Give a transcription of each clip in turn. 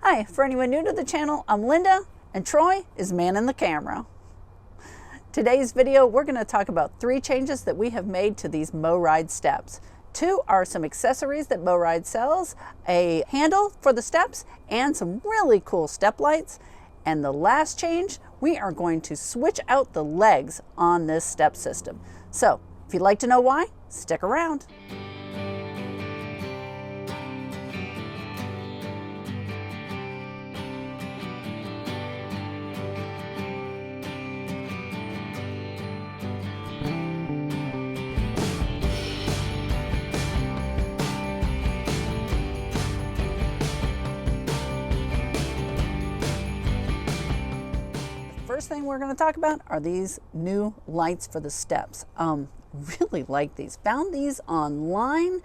Hi, for anyone new to the channel, I'm Linda, and Troy is manning the camera. Today's video, we're going to talk about 3 changes that we have made to these MORryde steps. 2 are some accessories that MORryde sells, a handle for the steps, and some really cool step lights. And the last change, we are going to switch out the legs on this step system. So, if you'd like to know why, stick around. First thing we're going to talk about are these new lights for the steps. Really like these. Found these online.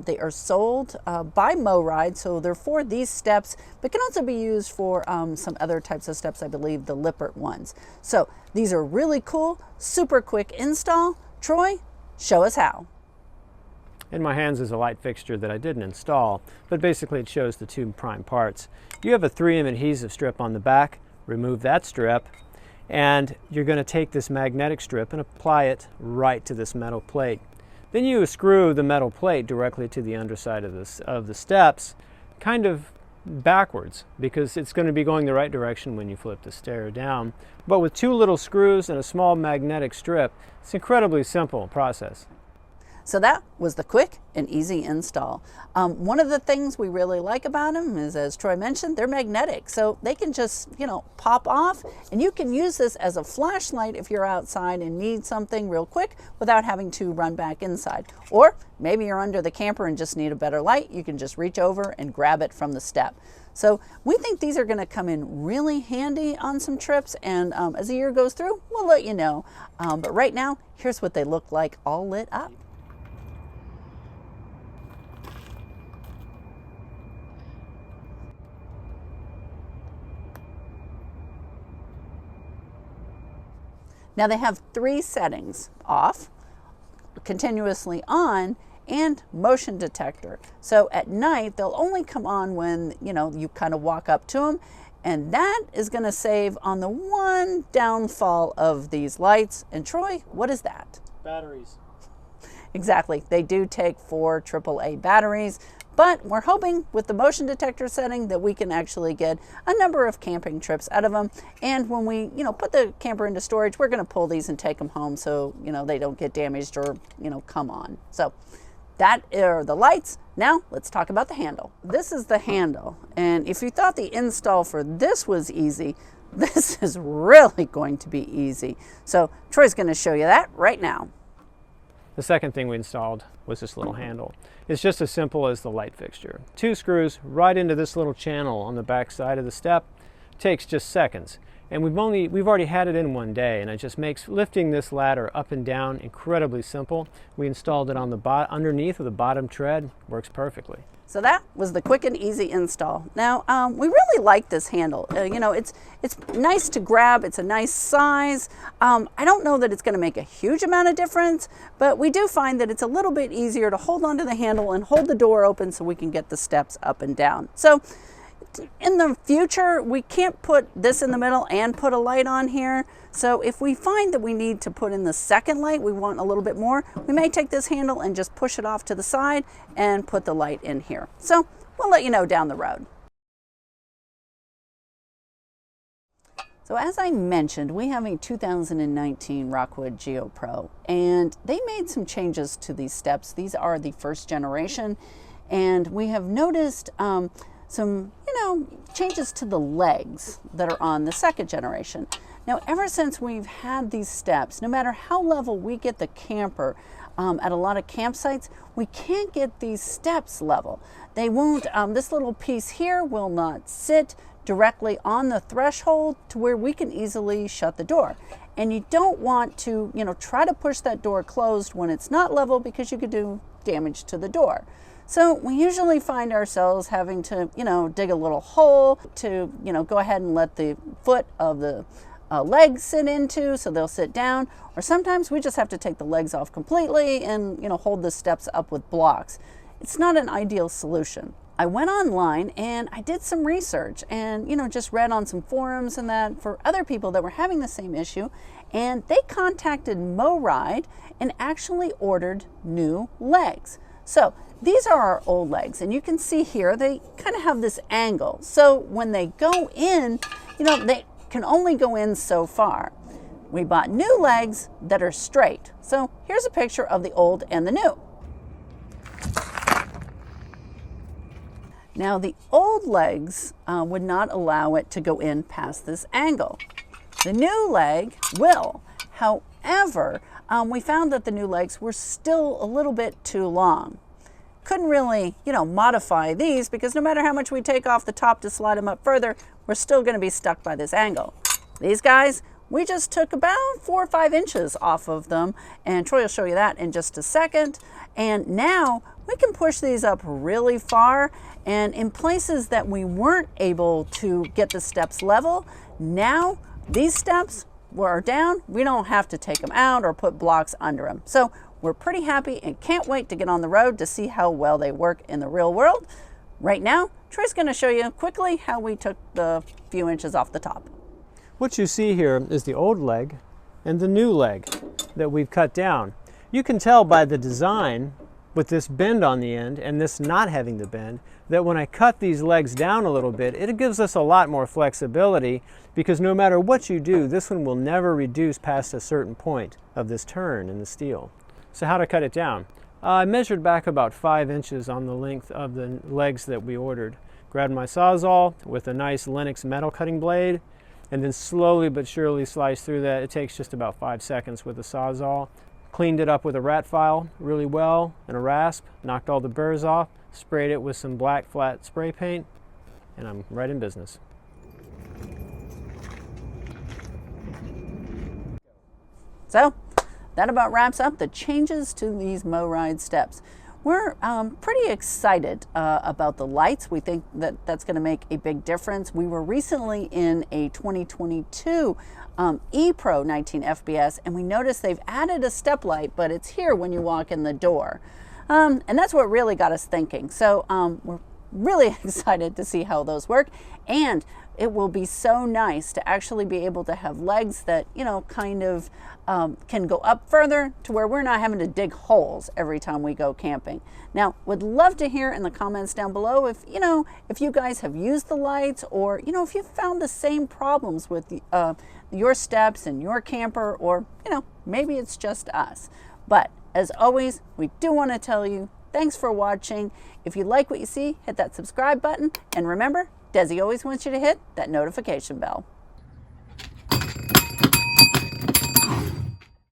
They are sold by MORryde, so they're for these steps, but can also be used for some other types of steps, I believe the Lippert ones. So these are really cool, super quick install. Troy, show us how. In my hands is a light fixture that I didn't install, but basically it shows the 2 prime parts. You have a 3M adhesive strip on the back. Remove that strip, and you're going to take this magnetic strip and apply it right to this metal plate. Then you screw the metal plate directly to the underside of the steps, kind of backwards, because it's going to be going the right direction when you flip the stair down. But with 2 little screws and a small magnetic strip, it's an incredibly simple process. So that was the quick and easy install. One of the things we really like about them is, as Troy mentioned, they're magnetic. So they can just, pop off, and you can use this as a flashlight if you're outside and need something real quick without having to run back inside. Or maybe you're under the camper and just need a better light. You can just reach over and grab it from the step. So we think these are going to come in really handy on some trips, and as the year goes through, we'll let you know. But right now, here's what they look like all lit up. Now they have 3 settings: off, continuously on, and motion detector. So at night, they'll only come on when, you kind of walk up to them. And that is going to save on the one downfall of these lights. And Troy, what is that? Batteries. Exactly. They do take 4 AAA batteries. But we're hoping with the motion detector setting that we can actually get a number of camping trips out of them. And when we, put the camper into storage, we're going to pull these and take them home so, they don't get damaged or, come on. So that are the lights. Now let's talk about the handle. This is the handle. And if you thought the install for this was easy, this is really going to be easy. So Troy's going to show you that right now. The second thing we installed was this little handle. It's just as simple as the light fixture. 2 screws right into this little channel on the back side of the step. Takes just seconds. And we've already had it in one day, and it just makes lifting this ladder up and down incredibly simple. We installed it on the underneath of the bottom tread. Works perfectly. So that was the quick and easy install. Now, we really like this handle. It's nice to grab. It's a nice size. I don't know that it's going to make a huge amount of difference, but we do find that it's a little bit easier to hold onto the handle and hold the door open so we can get the steps up and down. So in the future, we can't put this in the middle and put a light on here. So if we find that we need to put in the second light, we want a little bit more, we may take this handle and just push it off to the side and put the light in here. So we'll let you know down the road. So as I mentioned, we have a 2019 Rockwood Geo Pro, and they made some changes to these steps. These are the first generation, and we have noticed some, changes to the legs that are on the second generation. Now, ever since we've had these steps, no matter how level we get the camper, at a lot of campsites, we can't get these steps level. They won't, this little piece here will not sit directly on the threshold to where we can easily shut the door. And you don't want to, try to push that door closed when it's not level, because you could do damage to the door. So we usually find ourselves having to, dig a little hole to, go ahead and let the foot of the legs sit into, so they'll sit down. Or sometimes we just have to take the legs off completely and, hold the steps up with blocks. It's not an ideal solution. I went online and I did some research and, just read on some forums and that for other people that were having the same issue. And they contacted MORryde and actually ordered new legs. So these are our old legs, and you can see here they kind of have this angle. So when they go in, they can only go in so far. We bought new legs that are straight. So here's a picture of the old and the new. Now the old legs would not allow it to go in past this angle. The new leg will. However, we found that the new legs were still a little bit too long. Couldn't really, modify these because no matter how much we take off the top to slide them up further, we're still going to be stuck by this angle. These guys, we just took about 4 or 5 inches off of them, and Troy will show you that in just a second. And now we can push these up really far, and in places that we weren't able to get the steps level, now these steps are down. We don't have to take them out or put blocks under them. So we're pretty happy and can't wait to get on the road to see how well they work in the real world. Right now, Troy's going to show you quickly how we took the few inches off the top. What you see here is the old leg and the new leg that we've cut down. You can tell by the design with this bend on the end and this not having the bend that when I cut these legs down a little bit, it gives us a lot more flexibility, because no matter what you do, this one will never reduce past a certain point of this turn in the steel. So how to cut it down? I measured back about 5 inches on the length of the legs that we ordered. Grabbed my Sawzall with a nice Lennox metal cutting blade, and then slowly but surely slice through that. It takes just about 5 seconds with a Sawzall. Cleaned it up with a rat file really well and a rasp, knocked all the burrs off, sprayed it with some black flat spray paint, and I'm right in business. So that about wraps up the changes to these MORryde steps. We're pretty excited about the lights. We think that that's going to make a big difference. We were recently in a 2022 ePro 19 FBS, and we noticed they've added a step light, but it's here when you walk in the door. And that's what really got us thinking. So we're really excited to see how those work. And it will be so nice to actually be able to have legs that, kind of can go up further to where we're not having to dig holes every time we go camping. Now, would love to hear in the comments down below if you guys have used the lights, or, if you found the same problems with your steps and your camper, or, maybe it's just us. But as always, we do want to tell you, thanks for watching. If you like what you see, hit that subscribe button. And remember, Desi always wants you to hit that notification bell.